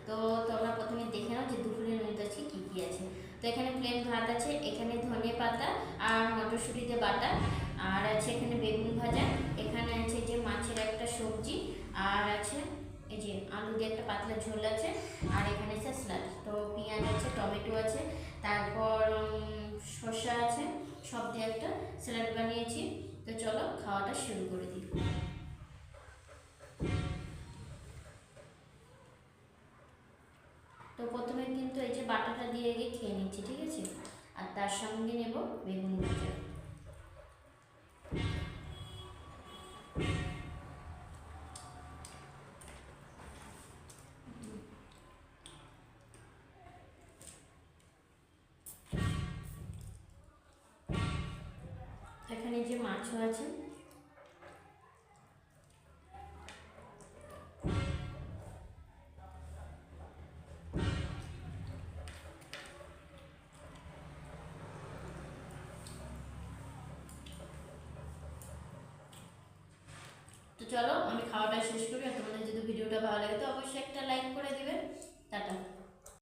তো তোমরা প্রথমে দেখে নাও যে দুপুরের মেনুতে আজকে কী কী আছে। তো এখানে প্লেন ভাত আছে, এখানে ধনে পাতা আর মটরশুঁটিতে বাটা, আর আছে এখানে বেগুন ভাজা, এখানে আছে যে মাছের একটা সবজি, আর আছে এই যে আলু দিয়ে একটা পাতলা ঝোল আছে, আর এখানে আছে স্যালাড। তো পেঁয়াজ আছে, টমেটো আছে, তারপর শসা আছে, সব দিয়ে একটা স্যালাড বানিয়েছি। তো চলো খাওয়াটা শুরু করে দিই। তো প্রথমে কিন্তু এই যে বাটাটা দিয়ে গিয়ে খেয়ে নিচ্ছি, ঠিক আছে, আর তার সঙ্গে নেব বেগুন ভাজা। এখানে যে মাছও আছে, তো চলো আমি খাওয়াটা শেষ করি। আর তোমাদের যদি ভিডিওটা ভালো লাগে তো অবশ্যই একটা লাইক করে দিবে। টাটা।